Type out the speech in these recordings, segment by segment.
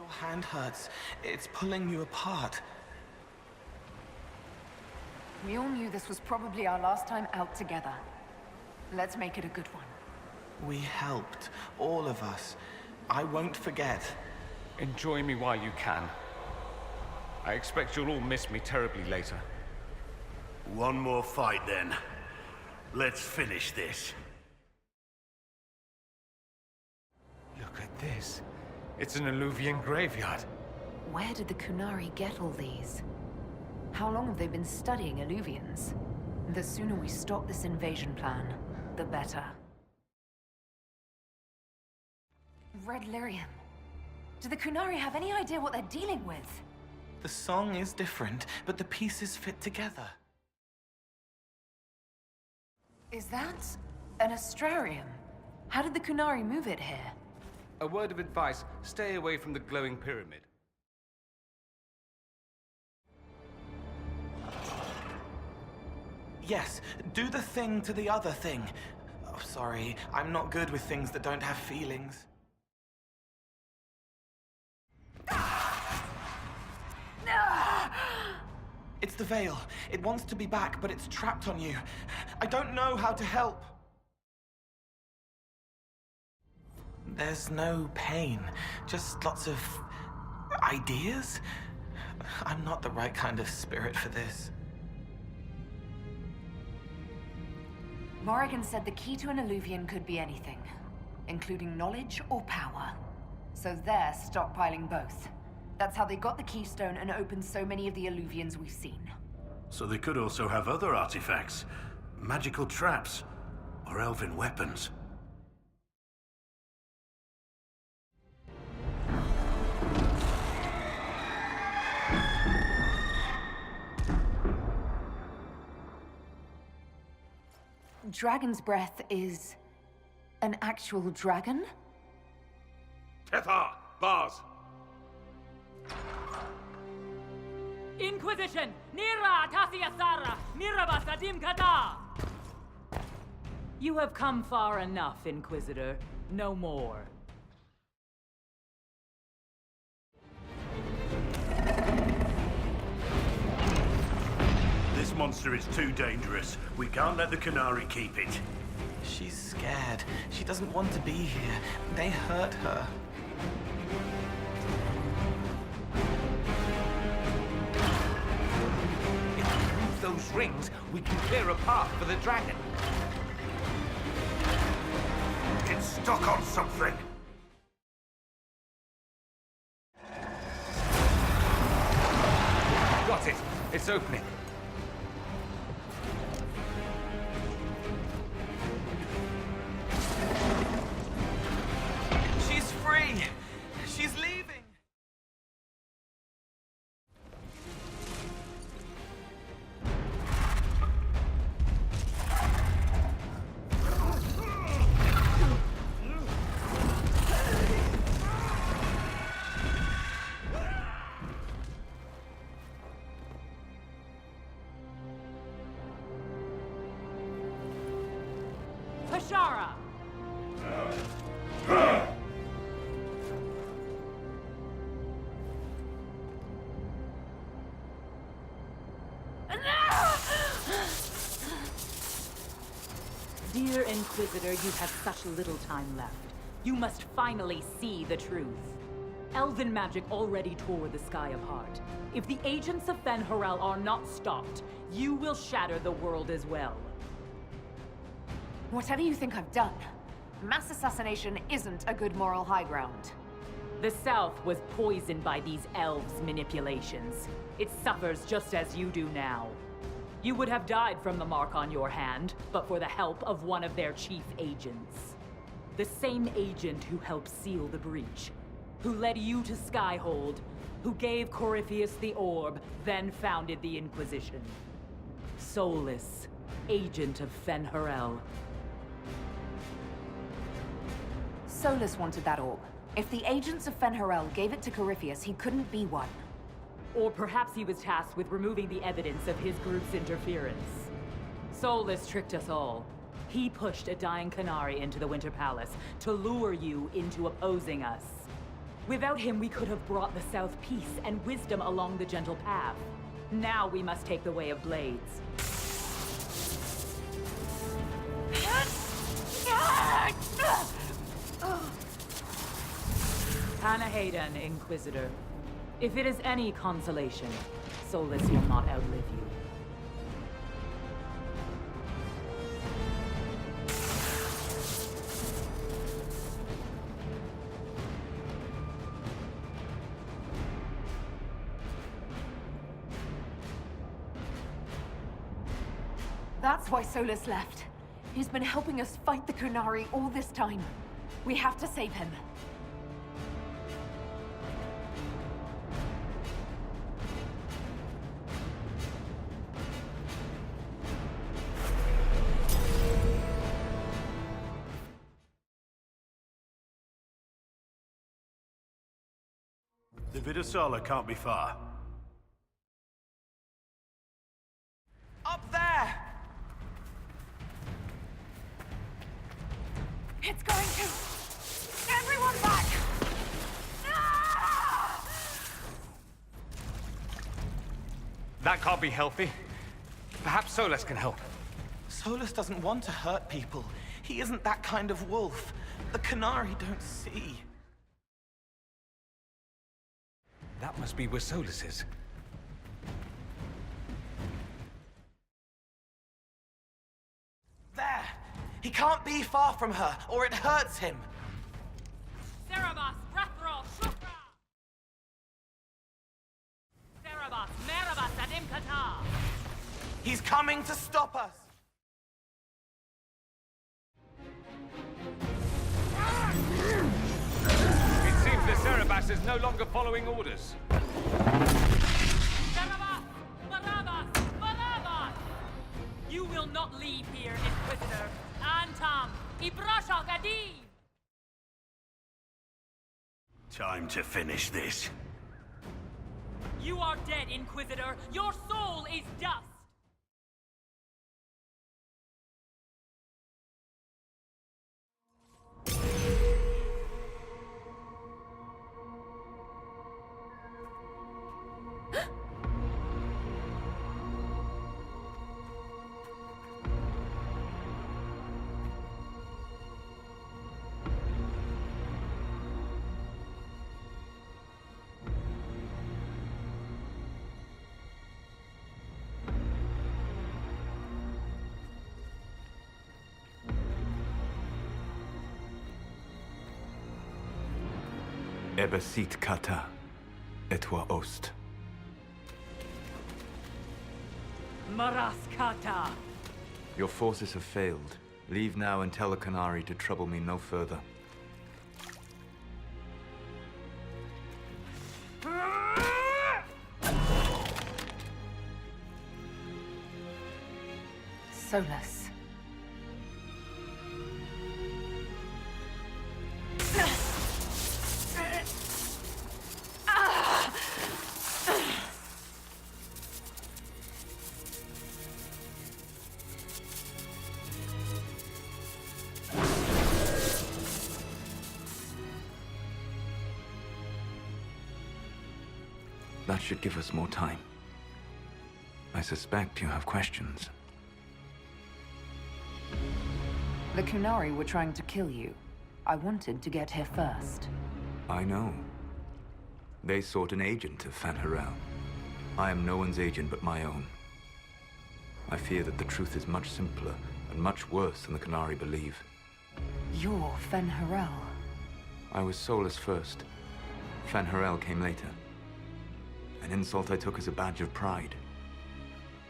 hand hurts. It's pulling you apart. We all knew this was probably our last time out together. Let's make it a good one. We helped, all of us. I won't forget. Enjoy me while you can. I expect you'll all miss me terribly later. One more fight then. Let's finish this. Look at this. It's an Alluvian graveyard. Where did the Qunari get all these? How long have they been studying Alluvians? The sooner we stop this invasion plan, the better. Red Lyrium. Do the Qunari have any idea what they're dealing with? The song is different, but the pieces fit together. Is that an astrarium? How did the Qunari move it here? A word of advice, stay away from the glowing pyramid. Yes, do the thing to the other thing. Oh, sorry, I'm not good with things that don't have feelings. It's the veil. It wants to be back, but it's trapped on you. I don't know how to help. There's no pain, just lots of ideas. I'm not the right kind of spirit for this. Morrigan said the key to an Alluvian could be anything, including knowledge or power. So they're stockpiling both. That's how they got the keystone and opened so many of the Alluvians we've seen. So they could also have other artifacts, magical traps, or elven weapons. Dragon's breath is an actual dragon? Tethar! Bars! Inquisition! Nira Tasiasara! Miraba Sadim Kata! You have come far enough, Inquisitor. No more. This monster is too dangerous. We can't let the Qunari keep it. She's scared. She doesn't want to be here. They hurt her. If we move those rings, we can clear a path for the dragon. It's stuck on something. Got it. It's opening. She's free! She's leaving! Pashara! Dear Inquisitor, you have such little time left. You must finally see the truth. Elven magic already tore the sky apart. If the agents of Fen'Harel are not stopped, you will shatter the world as well. Whatever you think I've done, mass assassination isn't a good moral high ground. The South was poisoned by these elves' manipulations. It suffers just as you do now. You would have died from the mark on your hand, but for the help of one of their chief agents. The same agent who helped seal the breach, who led you to Skyhold, who gave Corypheus the orb, then founded the Inquisition. Soulless, agent of Fen'Harel. Solus wanted that orb. If the agents of Fen'Harel gave it to Corypheus, he couldn't be one. Or perhaps he was tasked with removing the evidence of his group's interference. Solus tricked us all. He pushed a dying Qunari into the Winter Palace to lure you into opposing us. Without him, we could have brought the South peace and wisdom along the gentle path. Now we must take the way of blades. Hannah Hayden, Inquisitor. If it is any consolation, Solus will not outlive you. That's why Solus left. He's been helping us fight the Kunari all this time. We have to save him. The Vidasala can't be far. Up there! It's going to... Everyone back! Ah! That can't be healthy. Perhaps Solus can help. Solus doesn't want to hurt people. He isn't that kind of wolf. The Kunari don't see. That must be where Solus is. There! He can't be far from her, or it hurts him. Cerebus, Brethro, Shukra! Cerebus, Meribus, and Imkata! He's coming to stop us! It seems the Cerebus is no longer following orders. Cerebus! Barabbas! Barabbas! You will not leave here, Inquisitor. Antam! Ibrashak Adi! Time to finish this. You are dead, Inquisitor! Your soul is dust! Ebesit kata, etwa ost. Maraskata! Your forces have failed. Leave now and tell the Kunari to trouble me no further. Solus. That should give us more time. I suspect you have questions. The Kunari were trying to kill you. I wanted to get here first. I know. They sought an agent of Fanharel. I am no one's agent but my own. I fear that the truth is much simpler and much worse than the Kunari believe. You're Fanharel. I was Solus first. Fanharel came later. An insult I took as a badge of pride.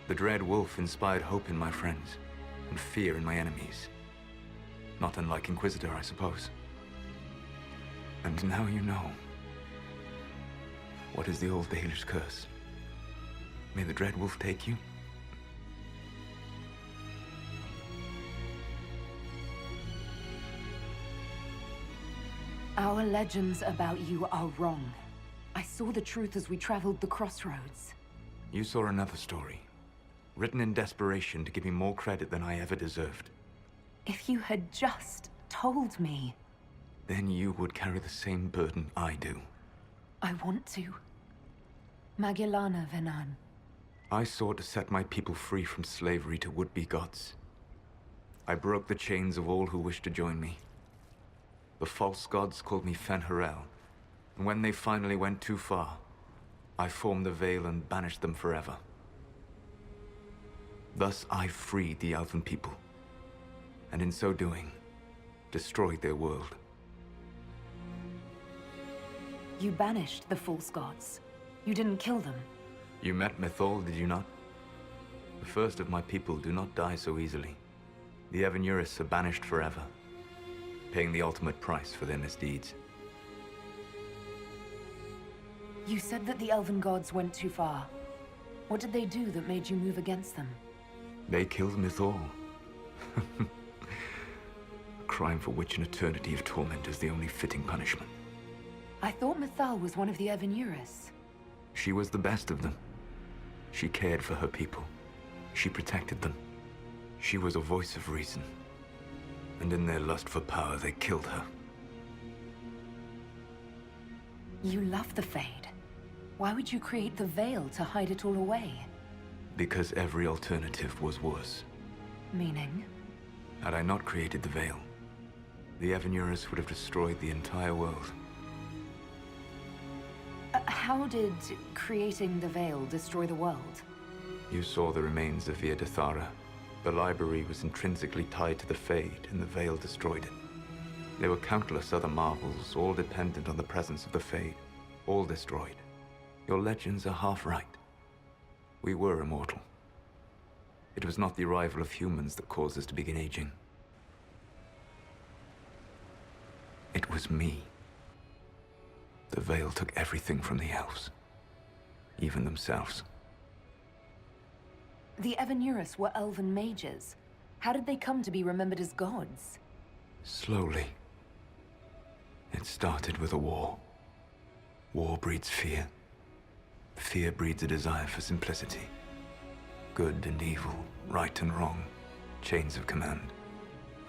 The Dread Wolf inspired hope in my friends, and fear in my enemies. Not unlike Inquisitor, I suppose. And now you know. What is the old Baelish curse? May the Dread Wolf take you? Our legends about you are wrong. I saw the truth as we traveled the crossroads. You saw another story, written in desperation to give me more credit than I ever deserved. If you had just told me. then you would carry the same burden I do. I want to. Magillana Venan. I sought to set my people free from slavery to would-be gods. I broke the chains of all who wished to join me. The false gods called me Fen'Harel, and when they finally went too far, I formed the Veil and banished them forever. Thus I freed the elven people, and in so doing, destroyed their world. You banished the false gods. You didn't kill them. You met Mythal, did you not? The first of my people do not die so easily. The Evanurus are banished forever, paying the ultimate price for their misdeeds. You said that the elven gods went too far. What did they do that made you move against them? They killed Mythal. A crime for which an eternity of torment is the only fitting punishment. I thought Mythal was one of the Evanurus. She was the best of them. She cared for her people. She protected them. She was a voice of reason. And in their lust for power, they killed her. You love the Fade. Why would you create the Veil to hide it all away? Because every alternative was worse. Meaning? Had I not created the Veil, the Evanurus would have destroyed the entire world. How did creating the Veil destroy the world? You saw the remains of Via Dethara. The library was intrinsically tied to the Fade, and the Veil destroyed it. There were countless other marvels, all dependent on the presence of the Fade, all destroyed. Your legends are half right. We were immortal. It was not the arrival of humans that caused us to begin aging. It was me. The Veil took everything from the elves, even themselves. The Evanurus were elven mages. How did they come to be remembered as gods? Slowly. It started with a war. War breeds fear. Fear breeds a desire for simplicity. Good and evil, right and wrong, chains of command.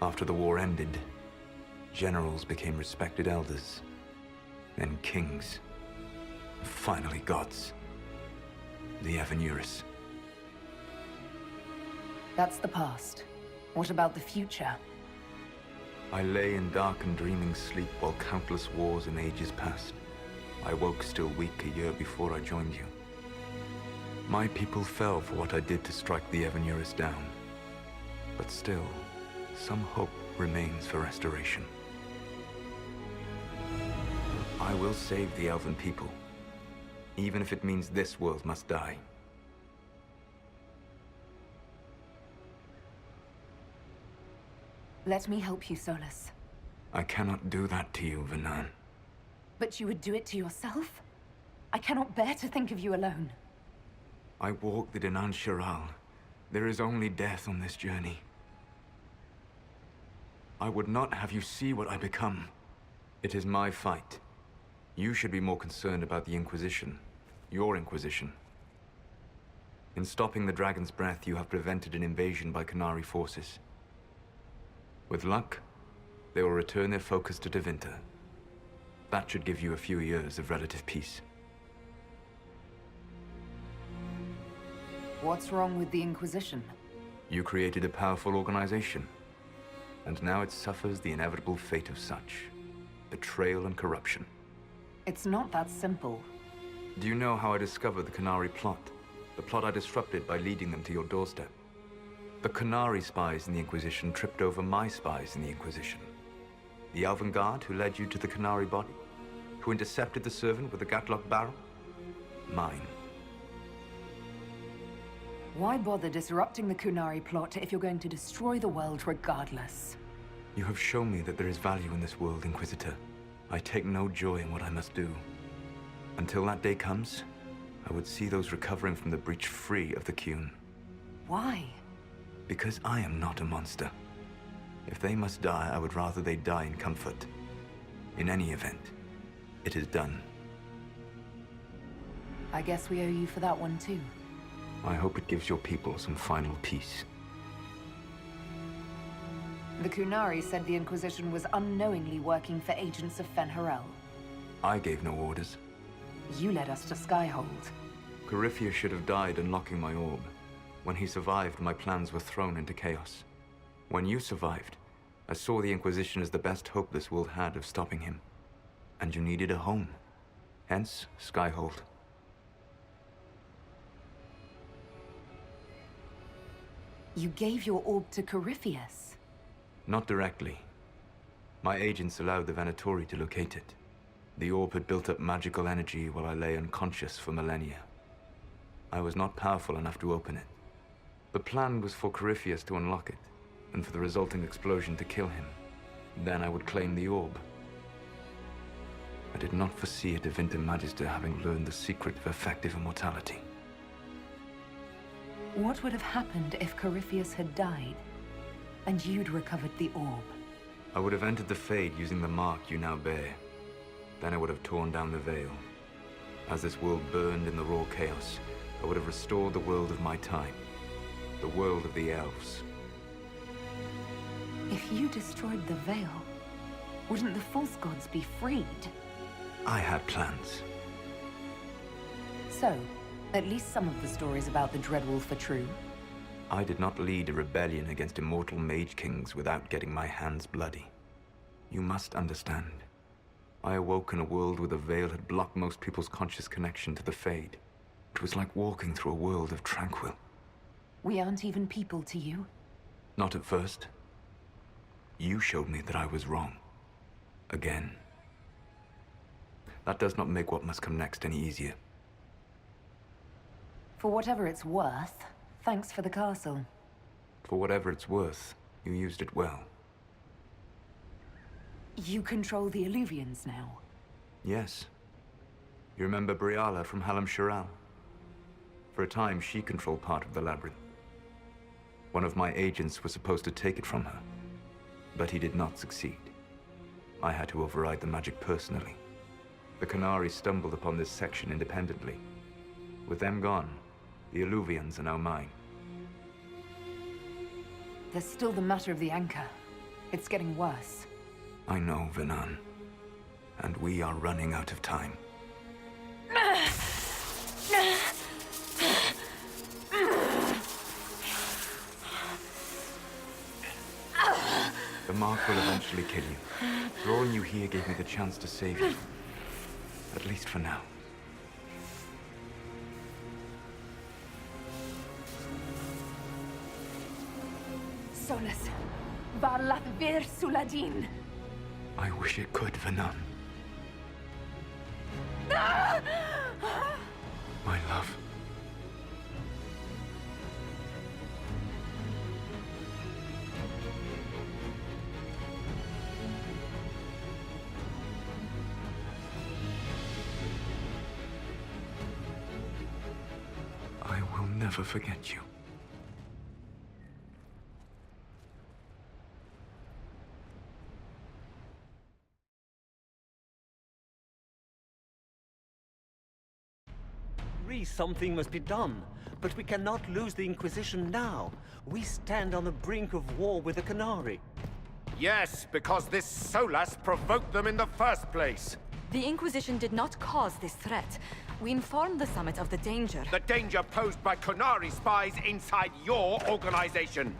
After the war ended, generals became respected elders, then kings, and finally gods. The Evanurus. That's the past. What about the future? I lay in dark and dreaming sleep while countless wars and ages passed. I woke still weak a year before I joined you. My people fell for what I did to strike the Evanurus down. But still, some hope remains for restoration. I will save the elven people, even if it means this world must die. Let me help you, Solus. I cannot do that to you, Venan. But you would do it to yourself? I cannot bear to think of you alone. I walk the Dinan Shiral. There is only death on this journey. I would not have you see what I become. It is my fight. You should be more concerned about the Inquisition. Your Inquisition. In stopping the Dragon's Breath, you have prevented an invasion by Qunari forces. With luck, they will return their focus to Tevinter. That should give you a few years of relative peace. What's wrong with the Inquisition? You created a powerful organization, and now it suffers the inevitable fate of such. Betrayal and corruption. It's not that simple. Do you know how I discovered the Qunari plot? The plot I disrupted by leading them to your doorstep. The Qunari spies in the Inquisition tripped over my spies in the Inquisition. The Elven Guard who led you to the Qunari body, who intercepted the servant with the Gatlock barrel. Mine. Why bother disrupting the Qunari plot if you're going to destroy the world regardless? You have shown me that there is value in this world, Inquisitor. I take no joy in what I must do. Until that day comes, I would see those recovering from the breach free of the Qun. Why? Because I am not a monster. If they must die, I would rather they die in comfort. In any event, it is done. I guess we owe you for that one too. I hope it gives your people some final peace. The Qunari said the Inquisition was unknowingly working for agents of Fen'Harel. I gave no orders. You led us to Skyhold. Corypheus should have died unlocking my orb. When he survived, my plans were thrown into chaos. When you survived, I saw the Inquisition as the best hope this world had of stopping him. And you needed a home. Hence, Skyhold. You gave your orb to Corypheus? Not directly. My agents allowed the Venatori to locate it. The orb had built up magical energy while I lay unconscious for millennia. I was not powerful enough to open it. The plan was for Corypheus to unlock it, and for the resulting explosion to kill him. Then I would claim the orb. I did not foresee a Divinity Magister having learned the secret of effective immortality. What would have happened if Corypheus had died, and you'd recovered the orb? I would have entered the Fade using the mark you now bear. Then I would have torn down the veil. As this world burned in the raw chaos, I would have restored the world of my time. The world of the elves. If you destroyed the veil, wouldn't the false gods be freed? I had plans. So, at least some of the stories about the Dreadwolf are true. I did not lead a rebellion against immortal mage kings without getting my hands bloody. You must understand. I awoke in a world where the veil had blocked most people's conscious connection to the Fade. It was like walking through a world of tranquil. We aren't even people to you? Not at first. You showed me that I was wrong. Again. That does not make what must come next any easier. For whatever it's worth, thanks for the castle. For whatever it's worth, you used it well. You control the Illuvians now? Yes. You remember Briala from Halam Shiral? For a time, she controlled part of the labyrinth. One of my agents was supposed to take it from her, but he did not succeed. I had to override the magic personally. The Qunari stumbled upon this section independently. With them gone, the Illuvians are now mine. There's still the matter of the anchor. It's getting worse. I know, Venan. And we are running out of time. The mark will eventually kill you. Drawing you here gave me the chance to save you. At least for now. Solus, Varlath Vir Suladin. I wish it could, Venan. My love. I will never forget you. Something must be done, but we cannot lose the Inquisition now. We stand on the brink of war with the Qunari. Yes, because this Solas provoked them in the first place. The Inquisition did not cause this threat. We informed the Summit of the danger. The danger posed by Qunari spies inside your organization.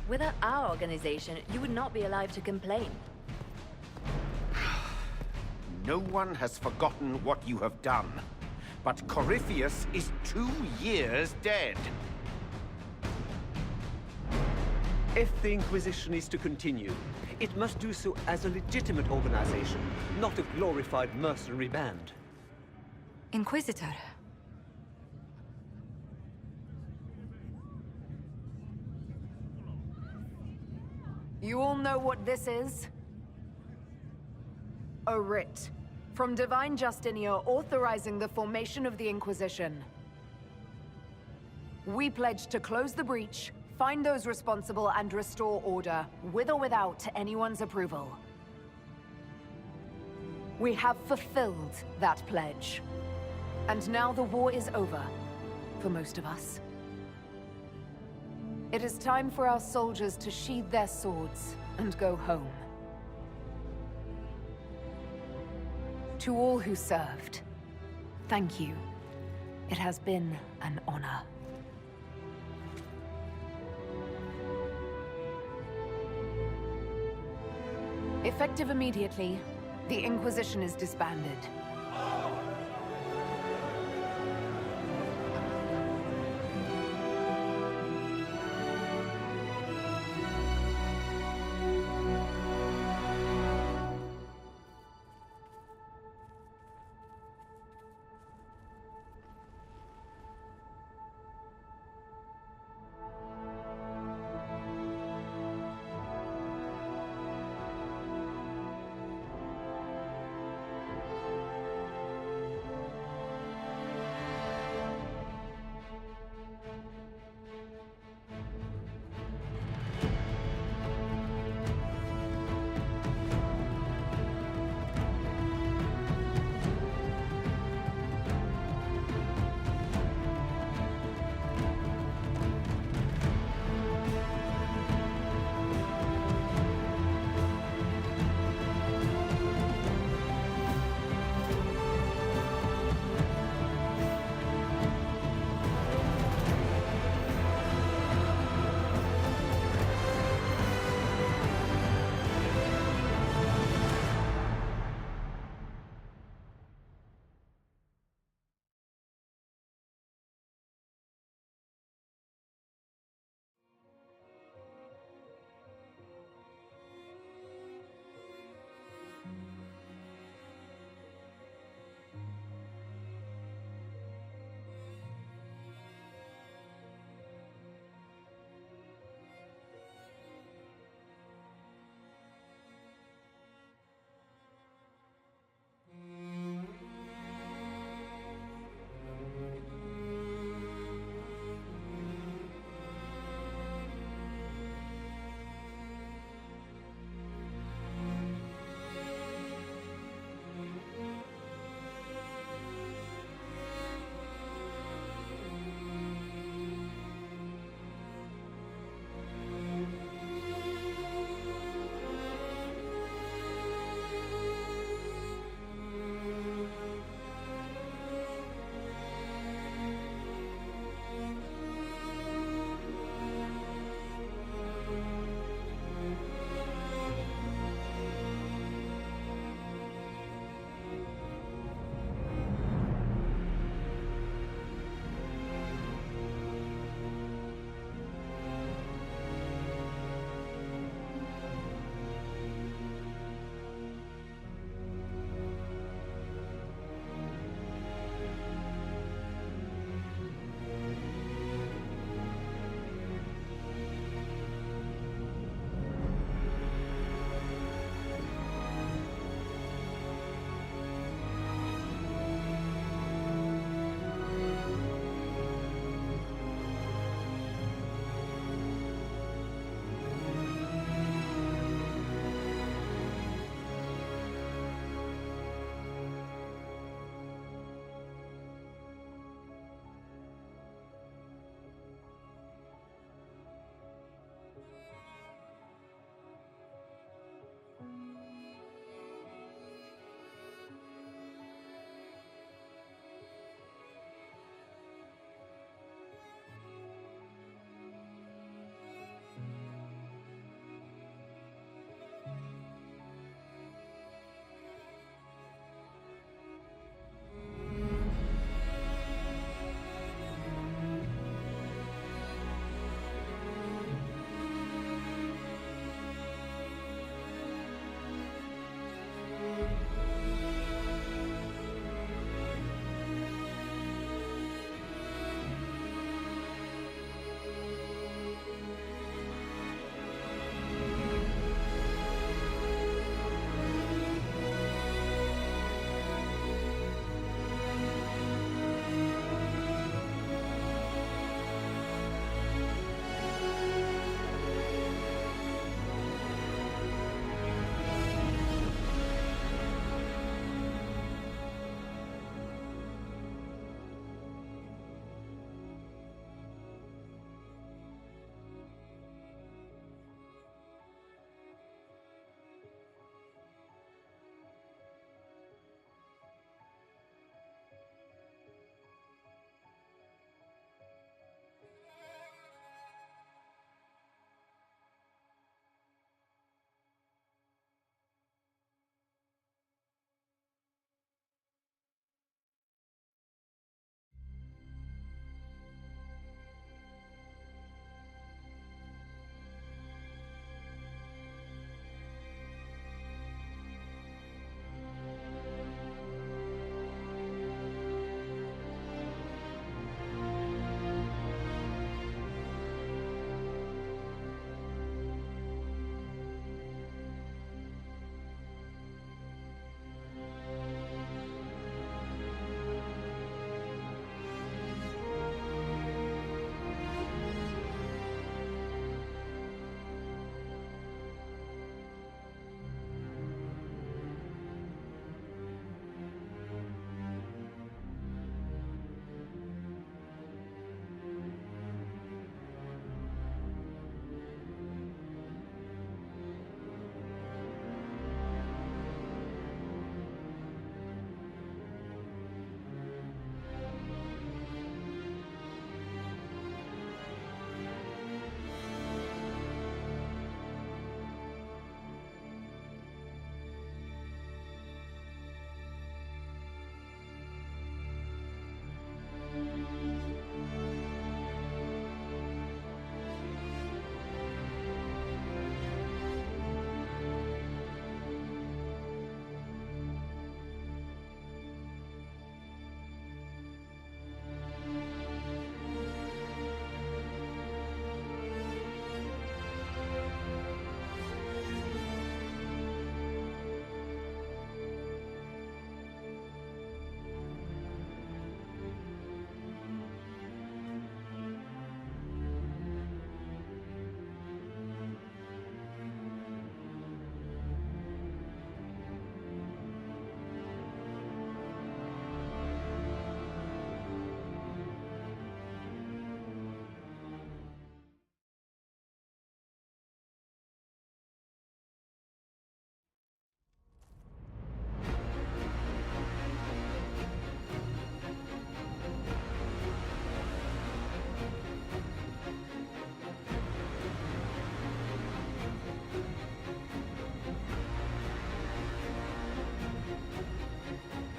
Without our organization, you would not be alive to complain. No one has forgotten what you have done. But Corypheus is 2 years dead. If the Inquisition is to continue, it must do so as a legitimate organization, not a glorified mercenary band. Inquisitor. You all know what this is? A writ. From Divine Justinia authorizing the formation of the Inquisition. We pledge to close the breach, find those responsible, and restore order, with or without anyone's approval. We have fulfilled that pledge. And now the war is over, for most of us. It is time for our soldiers to sheathe their swords and go home. To all who served, thank you. It has been an honor. Effective immediately, the Inquisition is disbanded.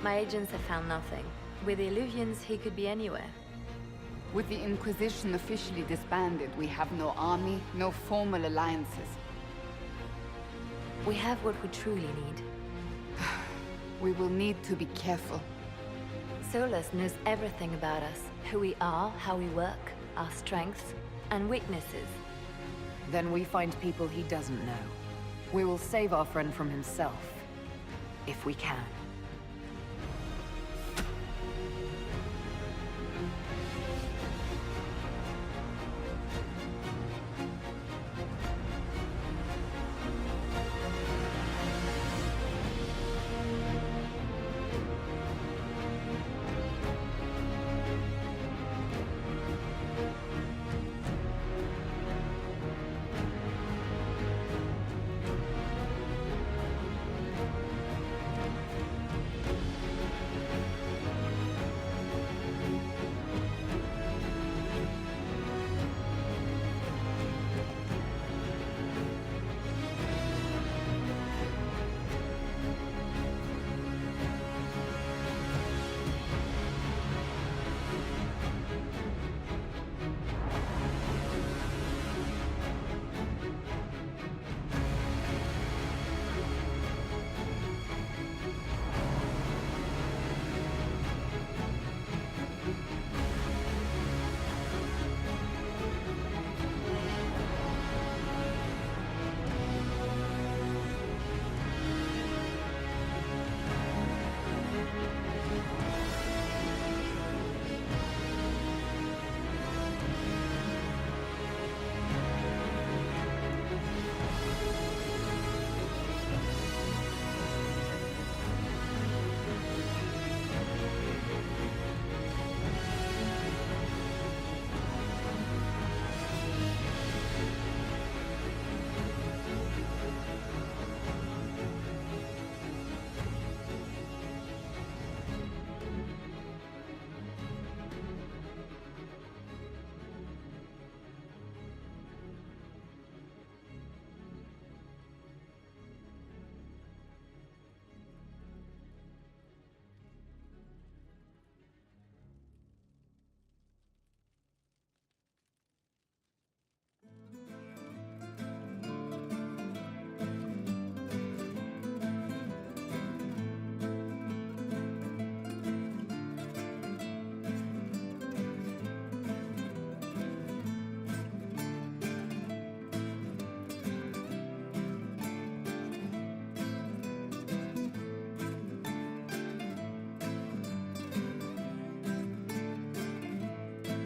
My agents have found nothing. With the Illuvians, he could be anywhere. With the Inquisition officially disbanded, we have no army, no formal alliances. We have what we truly need. We will need to be careful. Solus knows everything about us. Who we are, how we work, our strengths and weaknesses. Then we find people he doesn't know. We will save our friend from himself. If we can.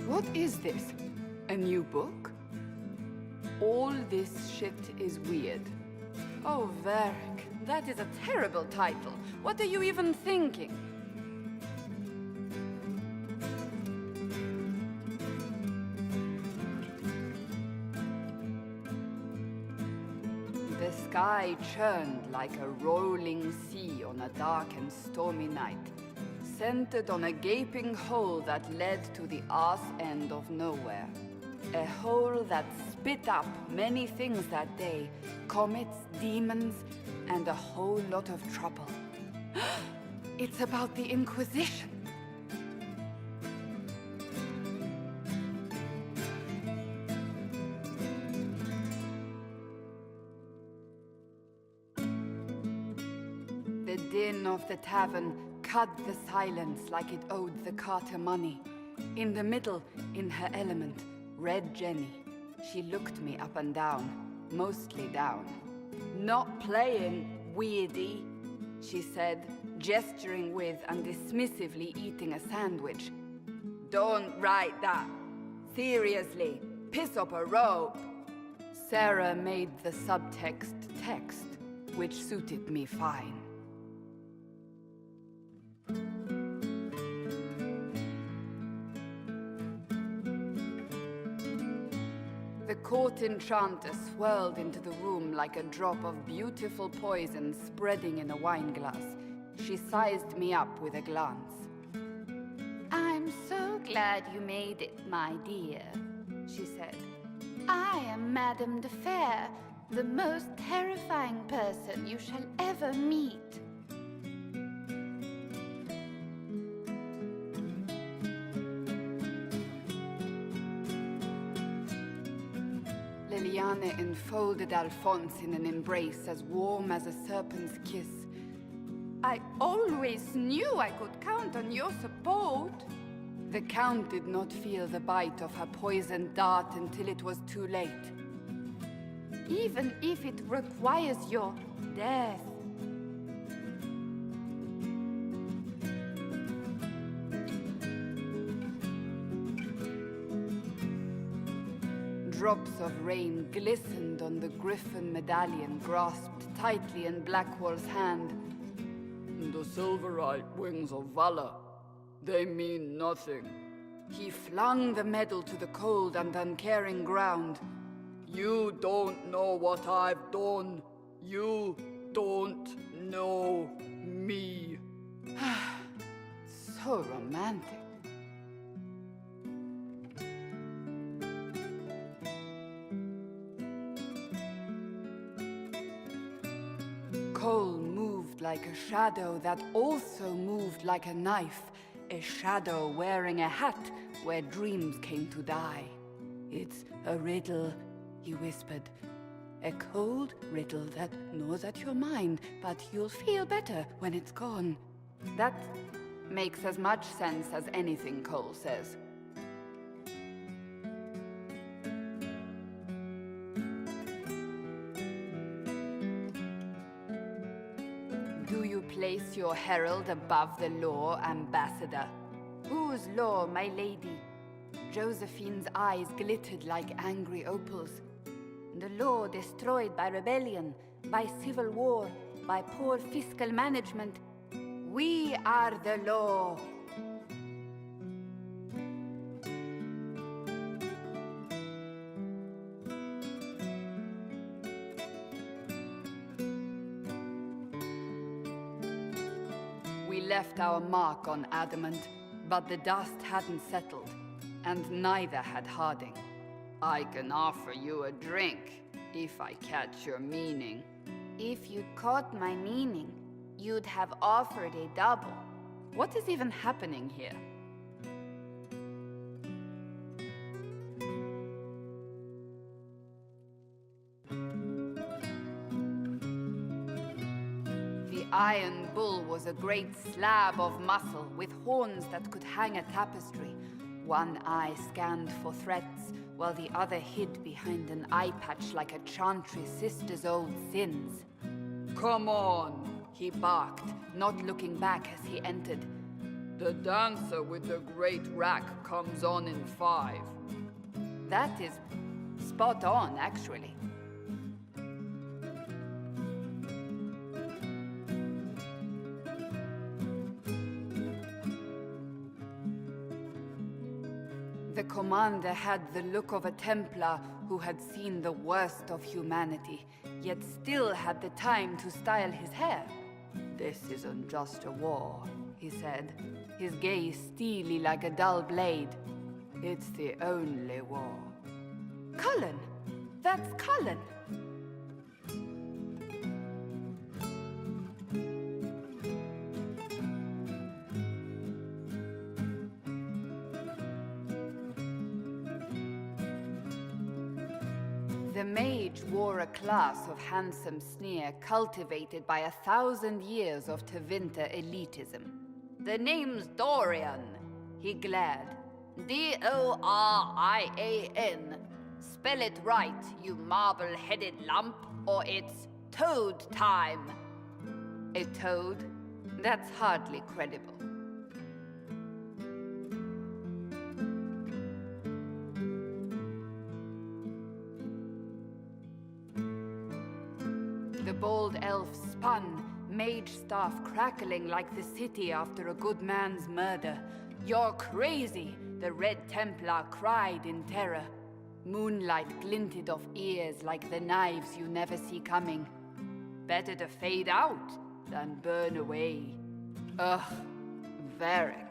What is this? A new book? All this shit is weird. Oh, Varric, that is a terrible title. What are you even thinking? The sky churned like a rolling sea on a dark and stormy night, centered on a gaping hole that led to the arse end of nowhere. A hole that spit up many things that day, comets, demons, and a whole lot of trouble. It's about the Inquisition. The din of the tavern cut the silence like it owed the carter money. In the middle, in her element, Red Jenny. She looked me up and down, mostly down. Not playing, weirdy, she said, gesturing with and dismissively eating a sandwich. Don't write that. Seriously, piss up a robe. Sarah made the subtext text, which suited me fine. The court enchanter swirled into the room like a drop of beautiful poison spreading in a wineglass. She sized me up with a glance. I'm so glad you made it, my dear, she said. I am Madame de Fer, the most terrifying person you shall ever meet. Viviane enfolded Alphonse in an embrace as warm as a serpent's kiss. I always knew I could count on your support. The Count did not feel the bite of her poisoned dart until it was too late. Even if it requires your death. Drops of rain glistened on the griffin medallion grasped tightly in Blackwall's hand. The silverite wings of valor, they mean nothing. He flung the medal to the cold and uncaring ground. You don't know what I've done. You don't know me. So romantic. Cole moved like a shadow that also moved like a knife. A shadow wearing a hat where dreams came to die. It's a riddle, he whispered. A cold riddle that gnaws at your mind, but you'll feel better when it's gone. That makes as much sense as anything Cole says. Do you place your herald above the law, Ambassador? Whose law, my lady? Josephine's eyes glittered like angry opals. The law destroyed by rebellion, by civil war, by poor fiscal management. We are the law. We left our mark on adamant, but the dust hadn't settled, and neither had Harding. I can offer you a drink, if I catch your meaning. If you caught my meaning, you'd have offered a double. What is even happening here? The Iron Bull was a great slab of muscle with horns that could hang a tapestry. One eye scanned for threats, while the other hid behind an eye patch like a chantry sister's old sins. Come on, he barked, not looking back as he entered. The dancer with the great rack comes on in 5. That is spot on, actually. The commander had the look of a Templar who had seen the worst of humanity, yet still had the time to style his hair. This isn't just a war, he said, his gaze steely like a dull blade. It's the only war. Cullen! That's Cullen! The mage wore a class of handsome sneer cultivated by 1,000 years of Tevinter elitism. The name's Dorian, he glared. D-O-R-I-A-N. Spell it right, you marble-headed lump, or it's toad time. A toad? That's hardly credible. The bold elf spun, mage staff crackling like the city after a good man's murder. You're crazy, the Red Templar cried in terror. Moonlight glinted off ears like the knives you never see coming. Better to fade out than burn away. Ugh, Varric.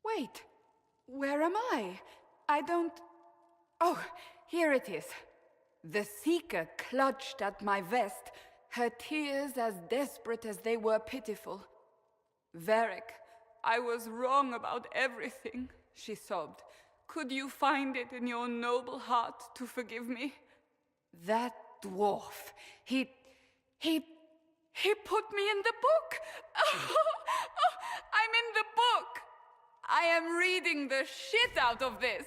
Wait, where am I? I don't... Oh, here it is. The Seeker clutched at my vest, her tears as desperate as they were pitiful. Varric, I was wrong about everything, she sobbed. Could you find it in your noble heart to forgive me? That dwarf, he put me in the book! I'm in the book! I am reading the shit out of this!